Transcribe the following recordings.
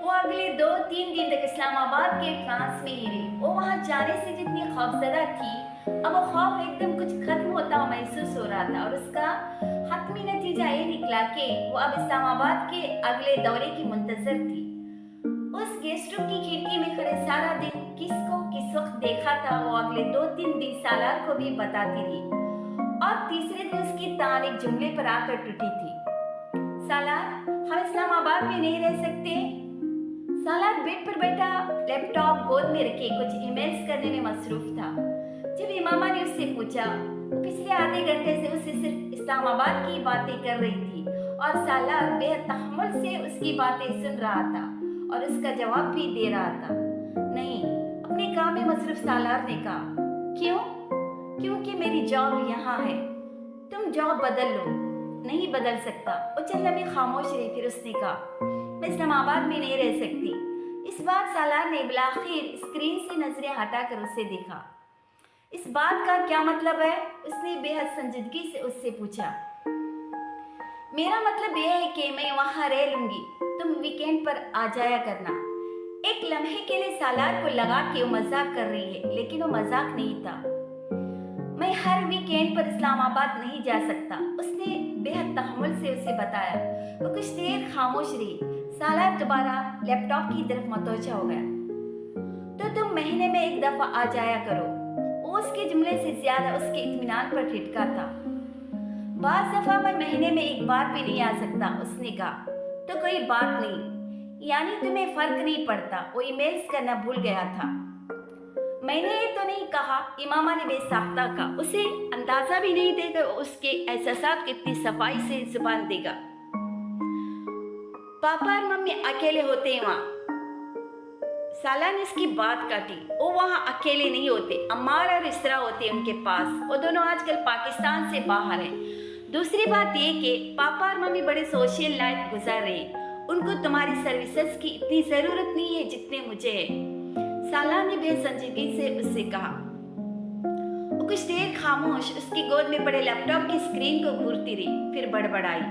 वो अगले 2-3 दिन तक इस्लामाबाद के ट्रांस में ही रही। वो वहाँ जाने से जितनी खौफजदा थी, अब वो खौफ एकदम कुछ खत्म होता हुआ महसूस हो रहा था और उसका हतमी नतीजा ये निकला कि वो अब इस्लामाबाद के अगले दौरे की मुंतजर थी। उस गेस्ट रूम की खिड़की में खड़े सारा दिन किसको किस वक्त देखा था, वो अगले 2-3 दिन सालार को भी बताती रही और तीसरे दिन उसकी तान एक जुमले पर आकर टूटी थी। सालार, हम इस्लामाबाद में नहीं रह सकते। सालार बेड पर बैठा लैपटॉप गोद में रखे कुछ ईमेल्स करने में मसरूफ था। जब इमामा ने उससे पूछा, वो पिछले आधे घंटे से उससे सिर्फ इस्लामाबाद की बातें कर रही थी और सालार बेहद तहम्मुल से उसकी बातें सुन रहा था और उसका जवाब भी दे रहा था। नहीं, अपने काम में मसरूफ सालार ने कहा। क्यों? क्योंकि मेरी जॉब यहाँ है। तुम जॉब बदल लो। नहीं बदल सकता। वो चंद लम्हे खामोश रही, फिर उसने कहा, मैं इस्लामाबाद में नहीं रह सकती। इस बार सालार ने बिलाखिर स्क्रीन से नजरें हटाकर उसे देखा। इस बात का क्या मतलब है? उसने बेहद संजीदगी से उससे पूछा। मेरा मतलब यह है कि मैं वहां रह लूंगी, तुम वीकेंड पर आ जाया करना। एक लम्हे के लिए सालार को लगा कि वो मजाक कर रही है, लेकिन वो मजाक नहीं था। मैं हर वीकेंड पर इस्लामाबाद नहीं जा सकता, उसने बेहद तहम्मुल से उसे बताया। वो कुछ देर खामोश रही। सालार दोबारा लैपटॉप की तरफ मतवज्जा हो गया। तो तुम महीने में एक दफा आ जाया करो। वो उसके जुमले से ज्यादा उसके इत्मीनान पर ठिठका था। बाज़ दफा मैं महीने में एक बार भी नहीं आ सकता, उसने कहा। तो कोई बात नहीं, यानी तुम्हें फर्क नहीं पड़ता। वो ईमेल्स करना भूल गया था। मैंने ये तो नहीं कहा, इमामा ने बेसाख्ता कहा। उसे अंदाजा भी नहीं देगा उसके एहसासात कितनी सफाई से जुबान देगा। पापा और मम्मी अकेले होते हैं वहाँ। साला ने इसकी बात काटी। वो वहाँ अकेले नहीं होते, अम्मार और इसरा होते हैं उनके पास। वो दोनों आजकल पाकिस्तान से बाहर हैं। दूसरी बात ये कि पापा और मम्मी बड़े सोशल लाइफ गुजार रहे हैं। उनको तुम्हारी सर्विसेज की इतनी जरूरत नहीं है जितने मुझे है। साला ने बेसंजीदगी से उससे कहा। वो कुछ देर खामोश उसकी गोद में पड़े लैपटॉप की स्क्रीन को घूरती रही, फिर बड़बड़ाई।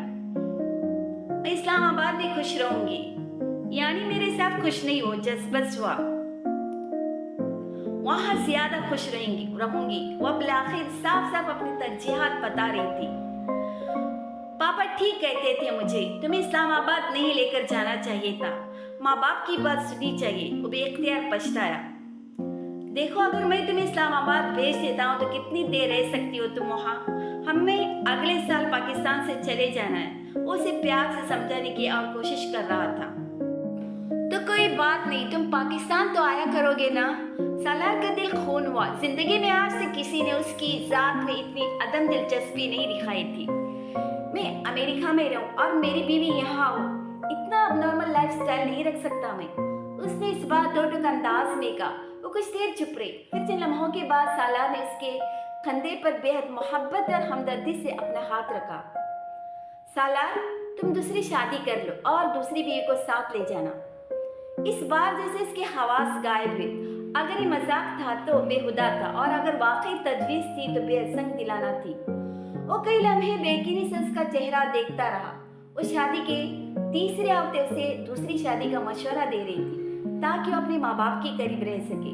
मैं इस्लामाबाद में खुश रहूंगी, यानी मेरे साथ खुश नहीं हो, बस वहां ज्यादा खुश रहूंगी। वह बिलाखिर साफ साफ अपनी तरजीहात बता रही थी। पापा ठीक कहते थे, मुझे तुम्हें इस्लामाबाद नहीं लेकर जाना चाहिए था। माँ बाप की बात सुननी चाहिए। वो बेख्तियार पछताया। देखो, अगर मैं तुम्हें इस्लामाबाद भेज देता हूँ तो कितनी देर रह सकती हो तुम वहाँ? हमें अगले साल पाकिस्तान से चले जाना है। वो उसे प्यार से समझाने की और कोशिश कर रहा था। तो कोई बात नहीं, तुम पाकिस्तान तो आया करोगे ना? सालार का दिल खून हुआ। जिंदगी में आज से किसी ने उसकी जात में इतनी अदम दिलचस्पी नहीं दिखाई थी। मैं अमेरिका में रहूं और मेरी बीवी यहाँ हो, इतना नॉर्मल लाइफस्टाइल नहीं रख सकता मैं, उसने इस बार दो टुक अंदाज में कहा। वो कुछ देर चुप रही, फिर चंद लम्हों के बाद सालार ने उसके कंधे पर बेहद मोहब्बत और हमदर्दी से अपना हाथ रखा। सालार, तुम दूसरी शादी कर लो और दूसरी बीवी को साथ ले जाना। इस बार जैसे इसके हवास गायब हुए। अगर ये मजाक था तो बेहुदा था और अगर वाकई तजवीज थी तो बेहद संग दिलाना थी। वो कई लम्हे बेयकीनी से उसका चेहरा देखता रहा। वो शादी के तीसरे हफ्ते उसे दूसरी शादी का मशवरा दे रही थी ताकि वो अपने माँ बाप के करीब रह सके।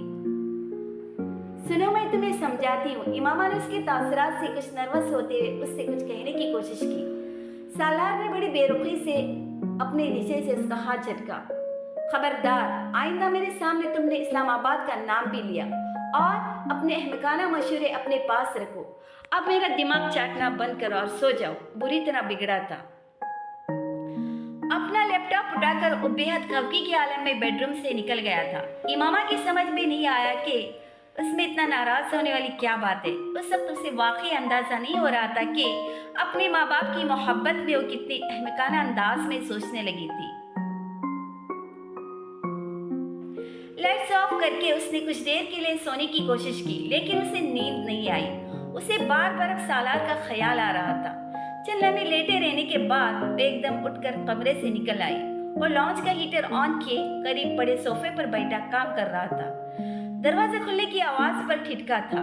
सुनो, मैं तुम्हें समझाती हूँ। इमामा ने उसके तासरात से कुछ नर्वस होते हुए उससे कुछ कहने की कोशिश की। सालार ने बड़ी बेरुखी से अपने नीचे से उसका हाथ झटका। खबरदार, आइंदा मेरे सामने तुमने इस्लामाबाद का नाम भी लिया और अपने अहमकाना मशवरे अपने पास रखो। अब मेरा दिमाग चाटना बंद करो और सो जाओ। बुरी तरह बिगड़ा था। अपना लैपटॉप उठाकर वो बेहद खफगी के आलम में बेडरूम से निकल गया था। इमामा की समझ में नहीं आया कि उसमें इतना नाराज होने वाली क्या बात है। उस वक्त उसे वाकई अंदाजा नहीं हो रहा था कि अपने माँ बाप की मोहब्बत में वो कितनी अहमकाना अंदाज में सोचने लगी थी। लाइट्स ऑफ करके उसने कुछ देर के लिए सोने की कोशिश की, लेकिन उसे नींद नहीं आई। उसे बार बार सालार का ख्याल आ रहा था। चंद लम्हे लेटे रहने के बाद वो एकदम उठकर कमरे से निकल आई। वो लॉन्च का हीटर ऑन किए करीब पड़े सोफे पर बैठा काम कर रहा था। दरवाजा खुलने की आवाज पर ठिठका था।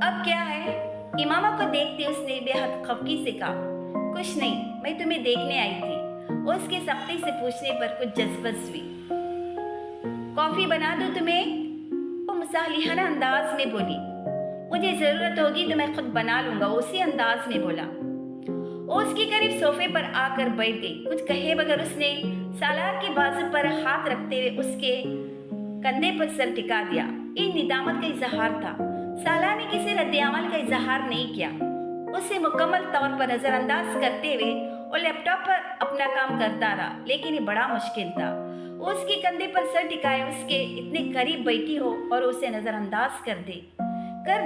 अब क्या है? इमामा को देखते उसने बेहद खफगी से कहा। कुछ नहीं, मैं तुम्हें देखने आई थी। वो उसके सख्ती से पूछने पर कुछ जज्बस हुई। कॉफी बना दूं तुम्हें? वो मुसालिहाना अंदाज में बोली। मुझे जरूरत होगी तो मैं खुद बना लूंगा, उसी अंदाज में बोला। वो उसके करीब सोफे पर आकर बैठ गई। कुछ कहे बगैर उसने सालार के बाजू पर हाथ रखते हुए उसके कंधे पर सर टिका दिया। ये निदामत का इजहार था। सालार ने किसी रद्द-ए-अमल का इजहार नहीं किया। उसे मुकम्मल तौर पर नजरअंदाज करते हुए वो लैपटॉप पर अपना काम करता रहा, लेकिन ये बड़ा मुश्किल था। वो उसके कंधे पर सर टिकाए उसके इतने करीब बैठी हो और उसे नजरअंदाज कर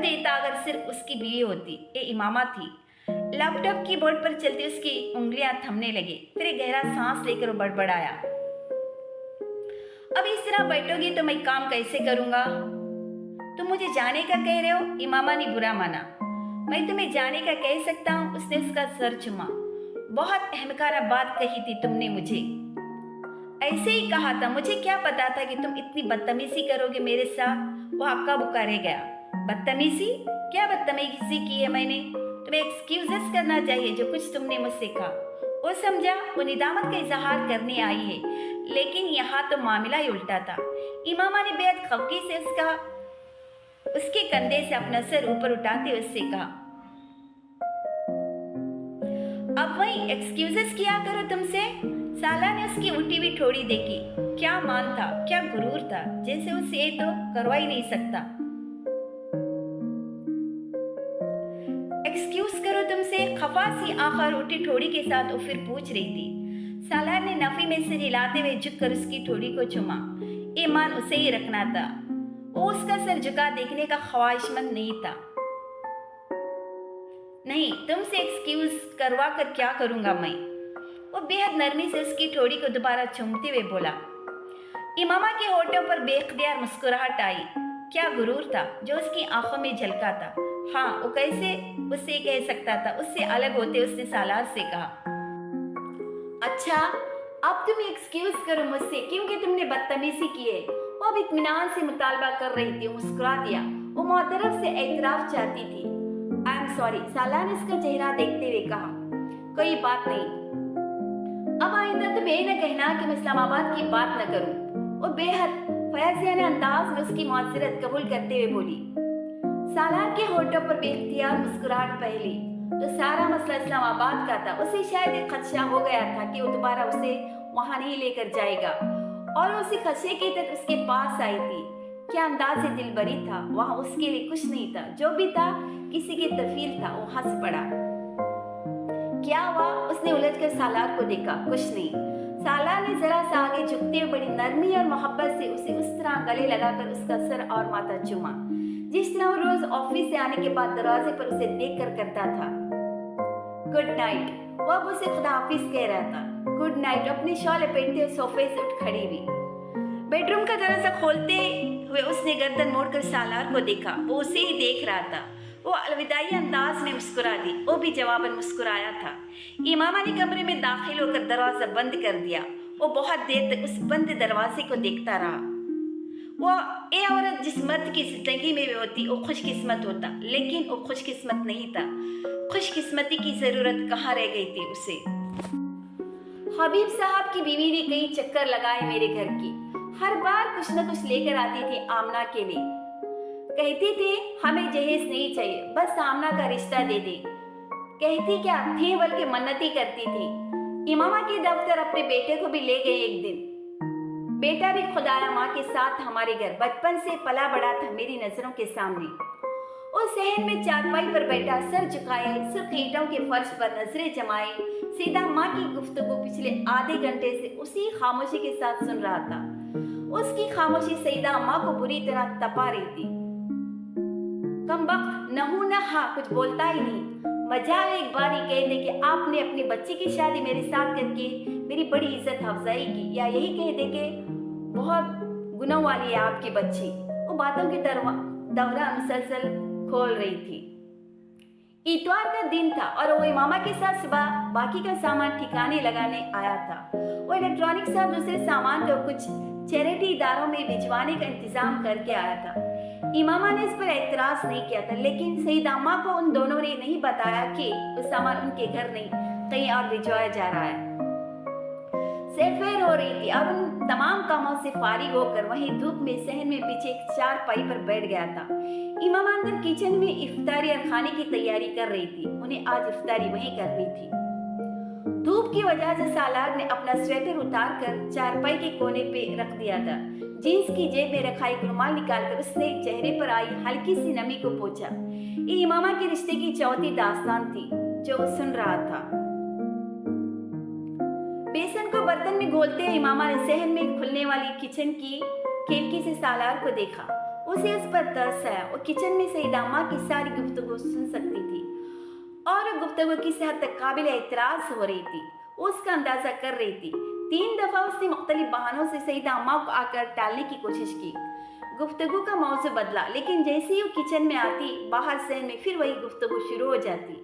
देता अगर सिर्फ उसकी बीवी होती। ये इमामा थी। लैपटॉप की बोर्ड पर चलती उसकी उंगलियां थमने लगी। फिर एक गहरा सांस लेकर वो बड़बड़ाया, अब इस तरह बैठोगी तो मैं काम कैसे करूंगा? तुम मुझे जाने का कह रहे हो? इमामा ने बुरा माना। मैं तुम्हें जाने का कह सकता हूँ, उसने उसका सर चुमा। बहुत अहमकारा बात कही थी तुमने मुझे। ऐसे ही कहा था, मुझे क्या पता था कि तुम इतनी बदतमीजी करोगे मेरे साथ। वो हक्का बुक्का रह गया। बदतमीजी? क्या बदतमीजी की है मैंने? तुम्हें एक्सक्यूजेस करना चाहिए जो कुछ तुमने मुझसे कहा। वो समझा वो निदामत का इजहार करने आई है, लेकिन यहाँ तो मामला ही उल्टा था। इमामा ने बेहद खफगी से उसके कंधे से अपना सर ऊपर उठाते हुए उससे कहा, अब वही एक्सक्यूजेस किया करो तुमसे। साला ने उसकी उल्टी हुई ठोड़ी देखी। क्या मान था, क्या गुरूर था, जैसे उसे तो करवा ही नहीं सकता। एक्सक्यूज करो तुमसे? खफा सी आखिर उल्टी ठोड़ी के साथ वो फिर पूछ रही थी। सालार ने नफी में सिर हिलाते हुए झुककर उसकी ठोड़ी को चुमा। ईमान उसे ही रखना था। वो उसका सर झुका देखने का ख्वाहिशमंद नहीं था। नहीं, तुमसे एक्सक्यूज करवा कर क्या करूंगा मैं? वो बेहद नरमी से उसकी ठोड़ी को दोबारा चूमते हुए बोला। इमामा के होठों पर बेख्तियार मुस्कुराहट आई। क्या गुरूर था जो उसकी आंखों में झलका था। हाँ, वो कैसे उससे कह सकता था। उससे अलग होते उसने सालार से कहा, अच्छा अब तुम एक्सक्यूज करो मुझसे क्योंकि तुमने बदतमीजी की है। वो अब इत्मीनान से मुतालबा कर रही थी। मुस्कुरा दिया। वो मोहतरफ से एतराफ चाहती थी। आई एम सॉरी, सालार ने उसका चेहरा देखते हुए कहा, कोई बात नहीं। अब आइंदा तुम ये न कहना कि मैं इस्लामाबाद की बात न करूं। वो बेहद फयाजियाना अंदाज में उसकी माजरत कबूल करते हुए बोली। सालार के होठों पर बेख्तियार मुस्कुराहट पहली तो सारा मसला इस्लामाबाद का था। उसे शायद एक खदशा हो गया था कि वो दोबारा उसे वहां नहीं लेकर जाएगा, और उसी खदशे के तहत उसके पास आई थी। क्या अंदाज से दिलबरी था। वहां उसके लिए कुछ नहीं था, जो भी था किसी के तफील था। वो हंस पड़ा। क्या हुआ? उसने उलझकर सालार को देखा। कुछ नहीं। सालार ने जरा सा आगे झुकते हुए बड़ी नरमी और मोहब्बत से उसे उस तरह गले लगाकर उसका सर और माथा चूमा जिस तरह वो रोज ऑफिस से आने के बाद दरवाजे पर उसे देख कर करता था। Good night. वो अब उसे खुदा हाफिज कह रहा था। Good night. अपनी शॉल लपेटते हुए सोफे से उठ खड़ी हुई। बेडरूम का दरवाजा खोलते हुए उसने गर्दन मोड़कर सालार को देखा। वो उसे ही देख रहा था। वो अलविदाई अंदाज में मुस्कुरा दी। वो भी जवाबन मुस्कुराया था। इमामा ने कमरे में दाखिल होकर दरवाजा बंद कर दिया। वो बहुत देर तक उस बंद दरवाजे को देखता रहा। वो ये औरत जिस मर्द की जिंदगी में भी होती वो खुशकिस्मत होता, लेकिन वो खुशकिस्मत नहीं था। खुशकिस्मती की जरूरत कहाँ रह गई थी उसे। हबीब साहब की बीवी ने कई चक्कर लगाए मेरे घर की। हर बार कुछ न कुछ लेकर आती थी आमना के लिए। कहती थी हमें जहेज नहीं चाहिए, बस आमना का रिश्ता दे दे। कहती क्या थी बल्कि मन्नती करती थी। इमामा के दफ्तर अपने बेटे को भी ले गए एक दिन। बेटा भी खुदाया माँ के साथ हमारे घर बचपन से पला बड़ा था मेरी नजरों के सामने। उस सहन में चारपाई पर बैठा सर झुकाए सुर्ख ईंटों के फर्श पर नजरें जमाए सीधा माँ की गुफ्तगू पिछले आधे घंटे से उसी खामोशी के साथ सुन रहा था। उसकी खामोशी सईदा माँ को बुरी तरह तपा रही थी। कमबख्त नहू न हा कुछ बोलता ही नहीं। मजाल एक बार ही कह दे कि आपने अपनी बच्ची की शादी मेरे साथ करके मेरी बड़ी इज्जत अफजाई की, या यही कह दे कि बहुत गुनाह वाली है आपकी बच्ची। वो बातों की दौरा मुसलसल खोल रही थी। इतवार का दिन था और वो इमामा के साथ सुबह बाकी का सामान ठिकाने लगाने आया था। वो इलेक्ट्रॉनिक्स और दूसरे सामान को कुछ चैरिटी इदारों में भिजवाने का इंतजाम करके आया था। इमामा ने इस पर एतराज नहीं किया था, लेकिन सईद अम्मा को उन दोनों ने नहीं बताया कि वो सामान उनके घर नहीं कहीं और भिजवाया जा रहा है। सैर हो रही थी और उन तमाम कामों से फारिग होकर वहीं धूप में सहन में पीछे एक चारपाई पर बैठ गया था। इमाम अंदर किचन में इफ्तारी और खाने की तैयारी कर रही थी। उन्हें आज इफ्तारी वहीं करनी थी। धूप की वजह से सालार ने अपना स्वेटर उतारकर चारपाई के कोने पे रख दिया था। जींस की जेब में रखा एक रुमाल निकालकर उसने चेहरे पर आई हल्की सी नमी को पोंछा। ये इमामा के रिश्ते की चौथी दास्तान थी जो वो सुन रहा था। बेसन को बर्तन में घोलते हुए इमामा ने सहन में खुलने वाली किचन की खिड़की से सालार को देखा। उसे उस पर तरस आया। वो किचन में सईदा अम्मा की सारी गुफ्तगू सुन सकती थी और गुफ्तगू की हद तक काबिल एतराज हो रही थी। वो उसका अंदाजा कर रही थी। 3 दफा उसने मुख्तलिफ बहानों से सईदा अम्मा को आकर टालने की कोशिश की। गुफ्तगू का मौजू बदला, लेकिन जैसे ही वो किचन में आती बाहर सहन में फिर वही गुफ्तगू शुरू हो जाती।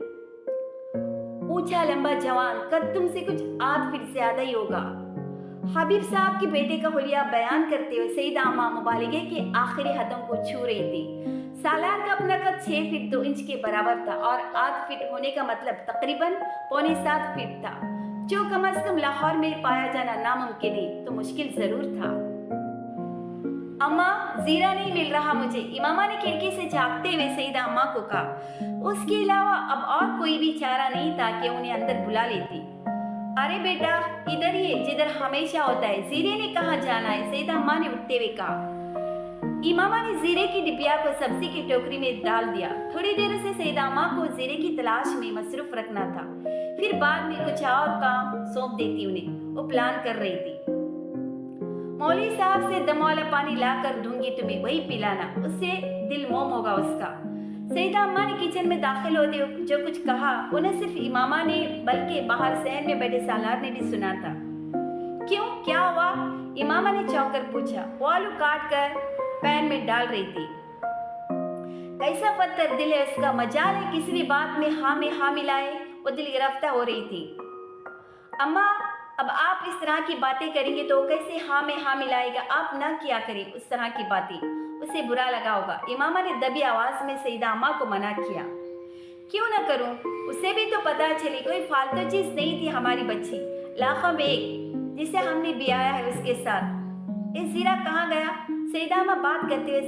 ऊंचा लंबा जवान, कद तुमसे कुछ आध फीट ज्यादा ही होगा। हबीब साहब के बेटे का हुलिया बयान करते हुए सईदा अम्मा मुबालिगे के आखिरी हदों को छू रही थी। सालार का अपना कद 6 फीट 2 इंच के बराबर था और आध फीट होने का मतलब तकरीबन 6.25 फीट था, जो कम से कम लाहौर में पाया जाना नामुमकिन ही तो मुश्किल जरूर था। अम्मा, जीरा नहीं मिल रहा मुझे, इमामा ने खिड़की से झांकते हुए सईदा अम्मा को कहा। उसके अलावा अब और कोई भी चारा नहीं था कि उन्हें अंदर बुला लेती। अरे बेटा, इधर ही है जिधर हमेशा होता है। जीरे ने कहाँ जाना है? सईदा अम्मा ने उठते हुए कहा। इमामा ने जीरे की डिबिया को सब्जी की टोकरी में डाल दिया। थोड़ी देर से सईदा अम्मा को जीरे की तलाश में मसरूफ रखना था, फिर बाद में कुछ और काम सौंप देती उन्हें। वो प्लान कर रही थी। मौलवी साहब से दम वाला पानी लाकर दूंगी तुम्हें, वही पिलाना, उससे दिल मोम होगा उसका। सईदा अम्मा ने किचन में दाखिल होते जो कुछ कहा उन्हें सिर्फ इमामा ने बल्कि बाहर सहन में बैठे सालार ने भी सुना था। क्यों, क्या हुआ? इमामा ने चौंक कर पूछा। वो आलू काट कर पैन में डाल रही थी। कैसा पत्थर दिल है उसका, मजाल है किसी भी बात में हाँ मिलाए। वो दिल गिरफ्ता हो रही थी। अम्मा, अब आप इस तरह की बातें करेंगे तो कैसे हाँ मिलाएगा? आप ना किया करें उस तरह की बातें, उसे बुरा लगा होगा। इमामा ने दबी आवाज में सईदा अम्मा को मना किया। क्यों ना करूं, उसे भी तो पता चले कोई फालतू चीज नहीं थी हमारी बच्ची, लाखों में एक जिसे हमने ब्याया है उसके साथ। इस जीरा कहाँ गया? सईदा अम्मा बात करते हुए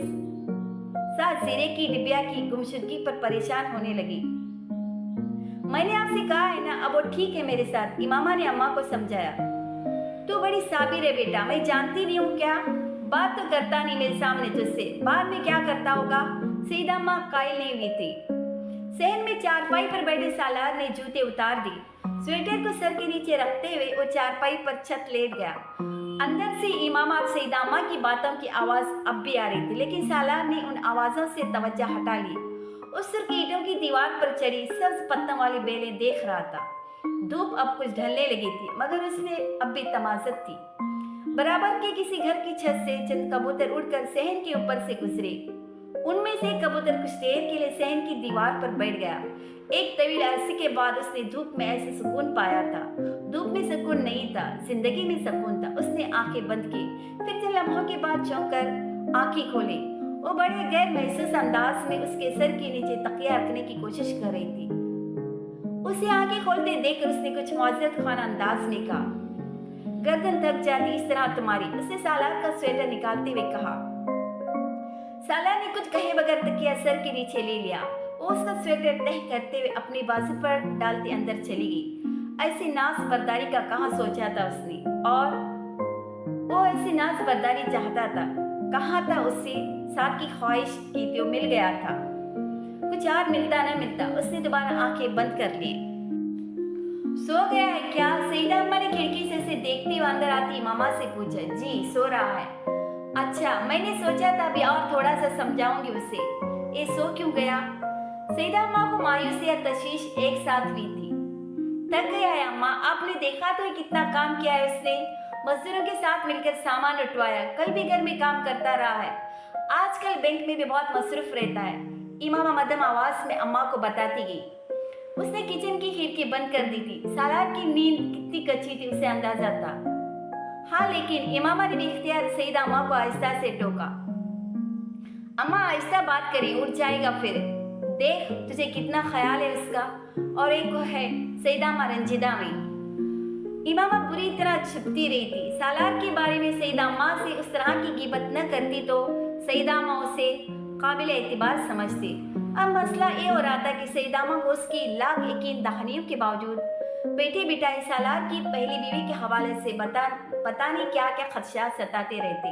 साथ जीरे की डिबिया की गुमशुदगी पर परेशान होने लगी। मैंने आपसे कहा है ना, अब वो ठीक है मेरे साथ, इमामा ने अम्मा को समझाया। तू बड़ी साबिर है बेटा, मैं जानती नहीं हूँ क्या? बात तो करता नहीं मेरे सामने तुझसे, बाद में क्या करता होगा? सईदा अम्मा कायल नहीं हुई थी। सहन में चारपाई पर बैठे सालार ने जूते उतार दी। स्वेटर को सर के नीचे रखते हुए वो चारपाई पर छत लेट गया। अंदर से इमामा और सईदा अम्मा की बातों की आवाज अब भी आ रही थी, लेकिन सालार ने उन आवाजों से तवज्जो हटा ली। उस सिर की ईंटों की दीवार पर चढ़ी सब्ज पत्तों वाली बेलें देख रहा था। धूप अब कुछ ढलने लगी थी, मगर उसमें अब भी तमाज़त थी। बराबर के किसी घर की छत से चंद कबूतर उड़कर सहन के ऊपर से गुजरे। उनमें से एक कबूतर कुछ देर के लिए सहन की दीवार पर बैठ गया। एक तवील अरसे के बाद उसने धूप में ऐसे सुकून पाया था। धूप में सुकून नहीं था, जिंदगी में सुकून था। उसने आंखें बंद की, फिर चंद लम्हों के बाद चौंक कर आंखें खोली। वो बड़े गैर महसूस अंदाज में उसके सर के नीचे तकिया रखने की कोशिश कर रही थी। उसे आंखें खोलते देखकर उसने कुछ मौजूद खाना अंदाज में कहा, गर्दन थक जाती इस तरह तुम्हारी। उसने सालार का स्वेटर निकालते हुए कहा। सालार ने कुछ कहे बगैर तकिया सर के नीचे ले लिया। वो उसका स्वेटर तह करते हुए अपनी बाजू पर डालते अंदर चली गई। ऐसी नाज बर्दारी का कहाँ सोचा था उसने, और वो ऐसी नाज बर्दारी चाहता था। कहाँ था उससे साथ की ख्वाहिश की तो मिल गया था। कुछ और मिलता न मिलता उसने दोबारा आंखें बंद कर ली। सो गया है क्या? सईदा अम्मा ने खिड़की से देखती हुए अंदर आती मामा से पूछा। जी सो रहा है। अच्छा, मैंने सोचा था अभी और थोड़ा सा समझाऊंगी उसे। ये सो क्यों गया? सईदा अम्मा को मायूसी या तशवीश एक साथ हुई थी। थक गया है अम्मा, आपने देखा तो कितना काम किया है उसने। मजदूरों के साथ मिलकर सामान उठवाया, कल भी घर में काम करता रहा है। आजकल बैंक में भी बहुत मसरूफ रहता है। इमामा मध्यम आवाज में अम्मा को बताती गई। उसने किचन की खिड़की बंद कर दी थी। सालार की नींद कितनी कच्ची थी उसे अंदाजा था। हाँ, लेकिन इमामा ने बेख्तियार सईदा अम्मा को आहिस्ता से टोका। अम्मा आहिस्ता बात करी, उठ जाएगा फिर। देख तुझे कितना ख्याल है उसका। और एक है सईदा अम्मा रंजीदा में। इमामा बुरी तरह छिपती रही थी। सालार के बारे में सईदा अम्मा से उस तरह की गिबत न करती तो सईदा अम्मा उसे काबिल एतबार समझती। अब मसला ये हो रहा था कि सईदा अम्मा को उसकी लाख यकीन दहानियों के बावजूद बैठे बिठाए सालार की पहली बीवी के हवाले से पता नहीं क्या क्या खदशात सताते रहते।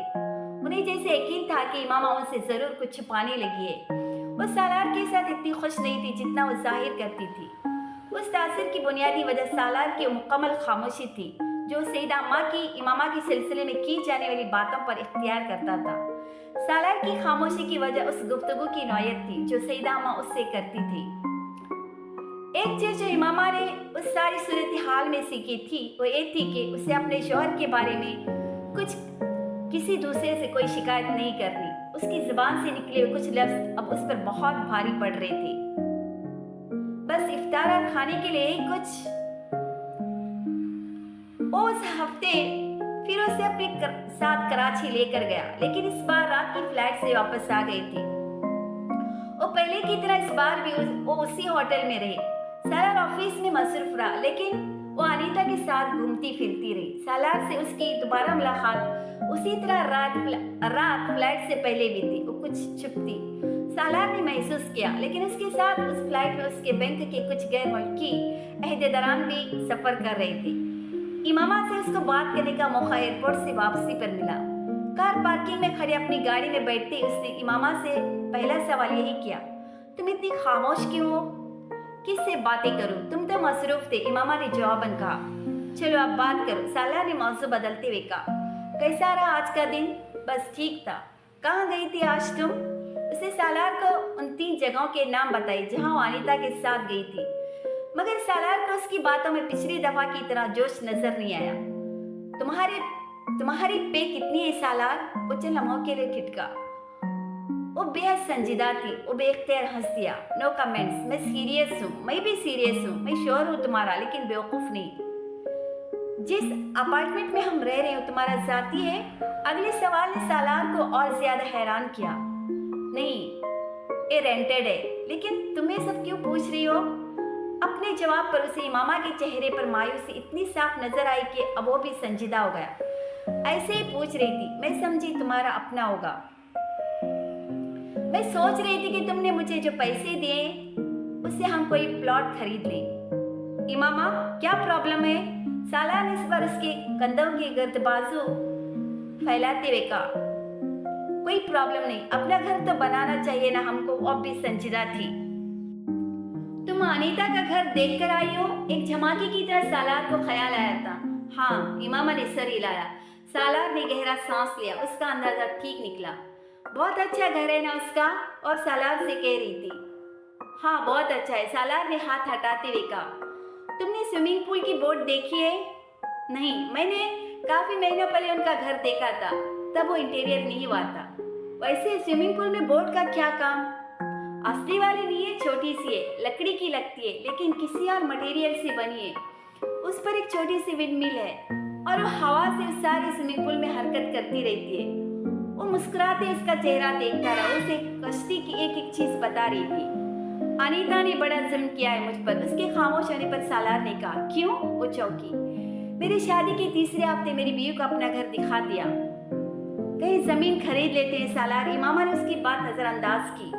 उन्हें जैसे यकीन था कि इमामा उनसे जरूर कुछ छुपाने लगी है। वो सालार के साथ इतनी खुश नहीं थी जितना वो जाहिर करती थी। उस तासिर की बुनियादी वजह सालार की मुकम्मल खामोशी थी, जो सईदा अम्मा की इमामा के सिलसिले में की जाने वाली बातों पर इख्तियार करता था। सालार की खामोशी की वजह उस गुफ्तगू की नौयत थी जो सईदा अम्मा उससे करती थी। एक चीज जो इमामा ने उस सारी सूरत हाल में सीखी थी वो ये थी कि उसे अपने शौहर के बारे में किसी दूसरे से कोई शिकायत नहीं करनी। उसकी जुबान से निकले हुए कुछ लफ्ज अब उस पर बहुत भारी पड़ रहे थे। बस इफ्तार और खाने के लिए ही कुछ। उस हफ्ते फिर उसे अपने साथ कराची लेकर गया, लेकिन इस बार रात की फ्लाइट से वापस आ गई थी। वो पहले की तरह इस बार भी वो उसी होटल में रहे। सालार ऑफिस में मसरूफ रहा, लेकिन वो अनीता के साथ घूमती फिरती रही। सालार से उसकी दोबारा मुलाकात उसी तरह रात फ्लाइट से पहले भी थी। वो कुछ चुप थी, सालार ने महसूस किया, लेकिन उसके साथ उस फ्लाइट में उसके बैंक के कुछ गैर मुल्की अहदेदारान भी सफर कर रहे थे। इमामा से उसको बात करने का मौका एयरपोर्ट से वापसी पर मिला। कार पार्किंग में खड़ी अपनी गाड़ी में बैठते उसने इमामा से पहला सवाल यही किया, तुम इतनी खामोश क्यों हो? किससे बातें करूं? तुम तो मसरूफ थे, इमामा ने जवाबन कहा। चलो अब बात करो, सालार ने मौजू बदलते हुए कहा। कैसा रहा आज का दिन? बस ठीक था। कहाँ गई थी आज तुम? उसने सालार को उन 3 जगहों के नाम बताए जहाँ वो अनीता के साथ गई थी, मगर सालार को उसकी बातों में पिछली दफा की तरह जोश नजर नहीं आया। तुम्हारी पे कितनी है सालार? वो चंद लम्हों के लिए ठिठका। वो बेहद संजीदा थी। वो बेख्तियार हंस दिया। नो कमेंट्स, मैं सीरियस हूँ। मैं भी सीरियस हूँ। मैं श्योर हूँ तुम्हारा, लेकिन बेवकूफ नहीं। जिस अपार्टमेंट में हम रह रहे हो तुम्हारा जाती है? अगले सवाल ने सालार को और ज्यादा हैरान किया। नहीं, ये रेंटेड है। लेकिन तुम ये सब क्यों पूछ रही हो? अपने जवाब पर उसे इमामा के चेहरे पर मायूसी इतनी साफ नजर आई कि अब वो भी संजीदा हो गया। ऐसे ही पूछ रही थी, मैं समझी तुम्हारा अपना होगा। मैं सोच रही थी कि तुमने मुझे जो पैसे दिए उससे हम कोई प्लॉट खरीद लें। इमामा, क्या प्रॉब्लम है? सालार ने इस बार उसके कंधों के गिर्द बाजू फैलाते हुए कहा। कोई प्रॉब्लम नहीं, अपना घर तो बनाना चाहिए ना हमको। वो भी संजीदा थी। तुम अनीता का घर देख कर आई हो? एक झमाके की तरह सालार को ख्याल आया था। हाँ, इमामा ने सर हिलाया। सालार ने गहरा सांस लिया। उसका अंदाजा ठीक निकला। बहुत अच्छा घर है ना उसका? और सालार से कह रही थी। हाँ, बहुत अच्छा है, सालार ने हाथ हटाते हुए कहा। तुमने स्विमिंग पूल की बोट देखी है? नहीं, मैंने काफी महीनों पहले उनका घर देखा था, तब वो इंटीरियर नहीं हुआ था। वैसे स्विमिंग पूल में बोट का क्या काम? असली वाली नहीं है, छोटी सी है, लकड़ी की लगती है, लेकिन किसी और मटेरियल से बनी है। उस पर एक छोटी सी विंडमिल है और वो हवा से उस सारे स्विमिंग पूल में हरकत करती रहती है। वो मुस्कुराते उसका चेहरा देखता रहा। उसे कश्ती की एक एक चीज बता रही थी। अनीता ने बड़ा जुल्म किया है मुझ पर। उसके खामोश होने पर सालार ने कहा। क्यों? वो चौंकी। मेरी शादी के तीसरे हफ्ते मेरी बीवी को अपना घर दिखा दिया। कहीं जमीन खरीद लेते हैं सालार। इमामा ने उसकी बात नजरअंदाज की।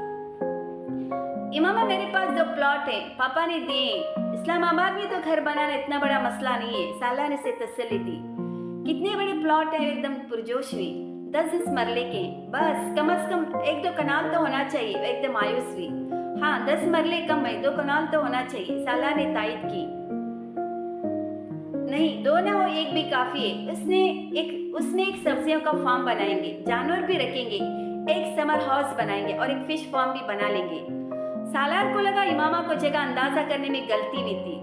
इमामा, मेरे पास 2 प्लॉट हैं, पापा ने दिए। इस्लामाबाद में तो घर बनाना इतना बड़ा मसला नहीं है। सालार ने से तसल्ली दी। कितने बड़े प्लॉट हैं? एकदम पुरजोश हुई। 10 मरले के। बस, कम से कम 1-2 कनाल तो होना चाहिए। एकदम मायूस हुई। हाँ, 10 मरले कम है, 2 कनाल तो होना चाहिए, सालार ने तायद की। नहीं, 2 ना हो, 1 भी काफी है। उसमें एक सब्जियों का फार्म बनाएंगे, जानवर भी रखेंगे, एक समर हाउस बनाएंगे और एक फिश फार्म भी बना लेंगे। सालार को लगा इमामा को जगह अंदाजा करने में गलती हुई थी।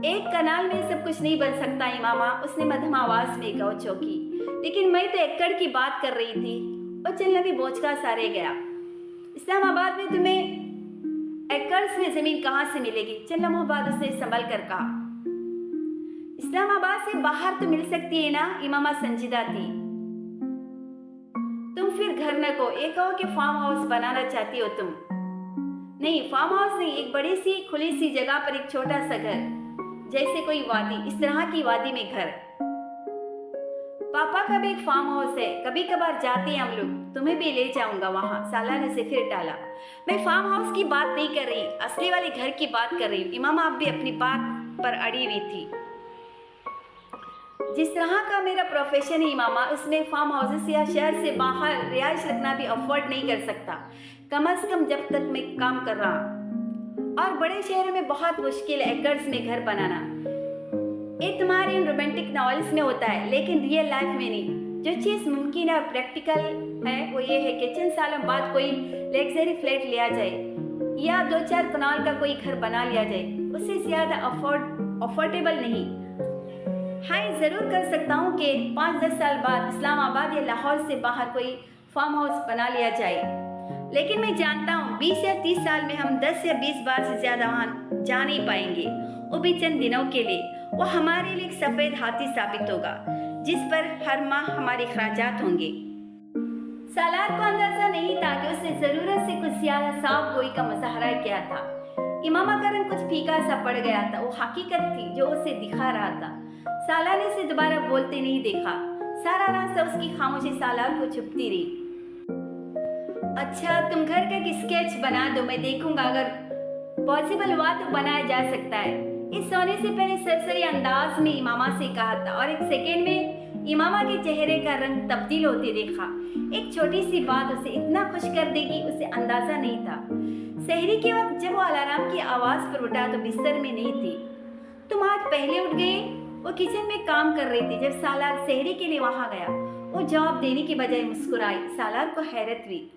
1 कनाल में सब कुछ नहीं बन सकता इमामा, उसने मध्यम आवाज में कहा। चौकी। लेकिन मैं तो एकड़ की बात कर रही थी। और चलना भी बोझ का सारे गया। इस्लामाबाद में तुम्हें एकर्स में जमीन कहाँ से मिलेगी? चंद लम्हों बाद उसने संभल कर कहा। इस्लामाबाद से बाहर तो मिल सकती है ना? इमामा संजीदा थी। तुम फिर घर न को, एक कहो कि फार्म हाउस बनाना चाहती हो तुम। नहीं, फार्म हाउस नहीं, एक बड़ी सी खुली सी जगह पर एक छोटा सा घर, जैसे कोई वादी, इस तरह की वादी में घर। पापा का भी एक फार्म हाउस है, कभी कभार जाते हैं हम लोग, तुम्हें भी ले जाऊंगा वहां। साला ने उसे फिर टाला। मैं फार्म हाउस की बात नहीं कर रही, असली वाले घर की बात कर रही हूँ। इमामा अब भी अपनी बात पर अड़ी हुई थी। जिस तरह का मेरा प्रोफेशन है इमामा, उसमें फार्म हाउसेस या शहर से बाहर रिहाइश रखना भी अफोर्ड नहीं कर सकता, कम से कम जब तक मैं काम कर रहा। और बड़े शहरों में बहुत मुश्किल है एकर्स में घर बनाना। ये तुम्हारे इन रोमांटिक नॉवेल्स में होता है, लेकिन रियल लाइफ में नहीं। जो चीज़ मुमकिन है और प्रैक्टिकल है वो ये है कि चंद सालों बाद कोई लग्जरी फ्लैट लिया जाए या 2-4 कनाल का कोई घर बना लिया जाए। उससे ज़्यादा अफोर्डेबल नहीं। हाँ, ज़रूर कर सकता हूँ कि 5-10 साल बाद इस्लामाबाद या लाहौर से बाहर कोई फार्म हाउस बना लिया जाए। लेकिन मैं जानता हूँ 20 या 30 साल में हम 10 या 20 बार से ज़्यादा वहाँ जा नहीं पाएंगे, वो भी चंद दिनों के लिए। वो हमारे लिए एक सफ़ेद हाथी साबित होगा जिस पर हर माह हमारे खर्चात होंगे। सालार को अंदाजा नहीं था कि उसने ज़रूरत से कुछ ज़्यादा साफ गोई का मुजाहरा किया था। इमामा का रंग कुछ फीका सा पड़ गया था। वो हकीकत थी जो उसे दिखा रहा था। सालार ने उसे दोबारा बोलते नहीं देखा। सारा रास्ता उसकी खामोशी सालार को छुपती रही। अच्छा, तुम घर का एक स्केच बना दो, मैं देखूंगा। अगर पॉसिबल हुआ तो बनाया जा सकता है। इस सोने से पहले सरसरी अंदाज में इमामा से कहा था और एक सेकेंड में इमामा के चेहरे का रंग तब्दील होते देखा। एक छोटी सी बात उसे इतना खुश कर देगी उसे अंदाजा नहीं था। सहरी के वक्त जब वो अलार्म की आवाज़ पर उठा तो बिस्तर में नहीं थी। तुम आज पहले उठ गए? वो किचन में काम कर रही थी जब सालार सहरी के लिए वहां गया। वो जवाब देने की बजाय मुस्कुराई। सालार को हैरत हुई।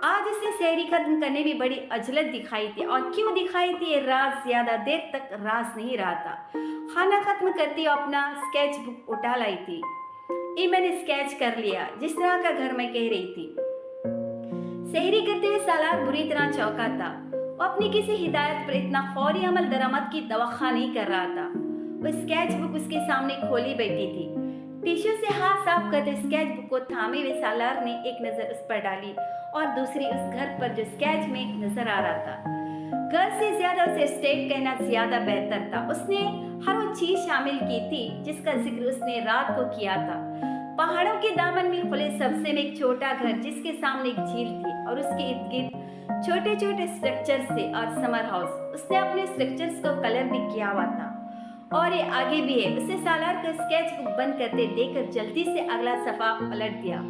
आज उसे सहरी खत्म करने में बड़ी अजलत दिखाई थी, और क्यों दिखाई थी ये राज ज्यादा देर तक राज नहीं रहा था। खाना खत्म करती हुए अपना स्केच बुक उठा लाई थी। ये मैंने स्केच कर लिया, जिस तरह का घर मैं कह रही थी। सहरी करते हुए सालार बुरी तरह चौंका था। वो अपनी किसी हिदायत पर इतना फौरी अमल दरामद की तवक्का नहीं कर रहा था। वो स्केच बुक उसके सामने खोली बैठी थी। टिश्यू से हाथ साफ करते स्केच बुक को थामे हुए सालार ने एक नज़र उस पर डाली और दूसरी उस घर पर जो स्केच में नजर आ रहा था। घर से ज्यादा उसे स्टेट कहना ज्यादा बेहतर था। उसने हर वो चीज शामिल की थी जिसका जिक्र उसने रात को किया था। पहाड़ों के दामन में खुले सबसे में एक छोटा घर जिसके सामने एक झील थी और उसके इर्द गिर्द छोटे छोटे स्ट्रक्चर्स थे और समर हाउस। उसने अपने स्ट्रक्चर्स को कलर भी किया हुआ था और ये आगे भी है। उसे सालार का स्केच बुक बंद करते देखकर जल्दी से अगला सफा पलट दिया।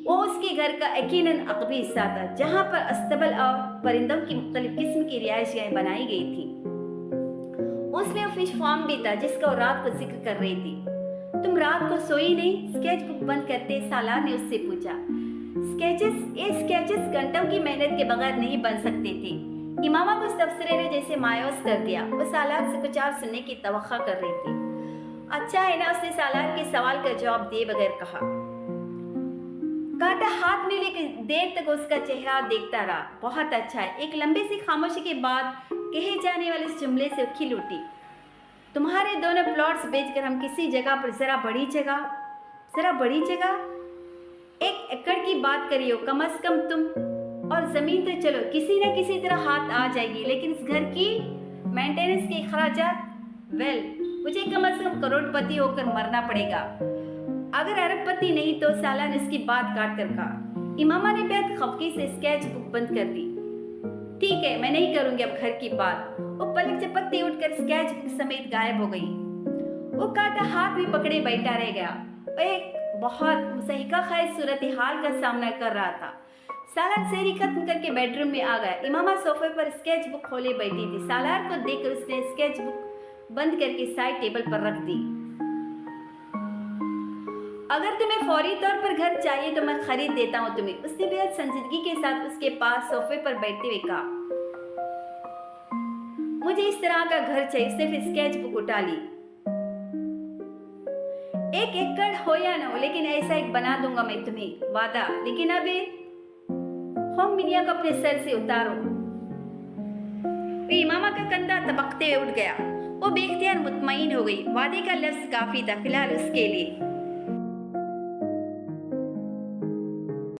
वो उसके घर का यकीनन अकबी हिस्सा था जहाँ पर अस्तबल और परिंदों की मुख्तलिफ किस्म की रिहाइशगाहें बनाई गई थी। उसमें फिश फार्म भी था जिसका वो रात को जिक्र कर रही थी। तुम रात को सोई नहीं? स्केच बुक बंद करते सालार ने उससे पूछा। ये स्केचेस घंटों की मेहनत के बगैर नहीं बन सकते थे। इमामा को तबसरे ने जैसे मायूस कर दिया। वो सालार से कुछ और सुनने की तवक्का कर रही थी। अच्छा है ना, उसने सालार के सवाल का जवाब दिए बगैर कहा। कांटा हाथ में लेकर देर तक उसका चेहरा देखता रहा। बहुत अच्छा है। एक लंबी सी खामोशी के बाद कहे जाने वाले इस जुमले से खिल उठी। तुम्हारे दोनों प्लॉट्स बेचकर हम किसी जगह पर जरा बड़ी जगह 1 एकड़ की बात करियो कम से कम तुम। और जमीन तो चलो किसी न किसी तरह हाथ आ जाएगी, लेकिन इस घर की मेंटेनेंस के खर्चात, मुझे कम से कम करोड़पति होकर मरना पड़ेगा। अगर अरबपति नहीं तो। साला ने इसकी बात काट कर कहा। इमामा ने बेहद खफकी से स्केच बुक बंद कर दी। ठीक है, मैं नहीं करूंगी अब घर की बात। वो पलक झपकते उठकर स्केच बुक समेत गायब हो गई। वो कांटा हाथ में पकड़े बैठा रह गया। वो एक बहुत मुसहिका खैर सूरत हाल का सामना कर रहा था। सालार सेरी खत्म करके बेडरूम में आ गया। इमामा सोफे पर स्केच बुक खोले बैठी थी। सालार को देखकर उसने स्केच बुक बंद करके साइड टेबल पर रख दी। अगर तुम्हें फौरी तौर पर घर चाहिए तो मैं खरीद देता हूँ तुम्हें, उसने बेहद संजीदगी के साथ उसके पास सोफे पर बैठते हुए कहा। मुझे इस तरह का घर चाहिए। उसने फिर स्केच बुक उठा ली। 1 एकड़ हो या ना हो, लेकिन ऐसा एक बना दूंगा मैं तुम्हें, वादा। लेकिन अभी होम मिनिया को अपने सर से उतारो। इमामा का कंधा तबकते हुए उठ गया। वो बेख्तियार मुतमईन हो गई। वादे का लफ्ज काफी था फिलहाल उसके लिए।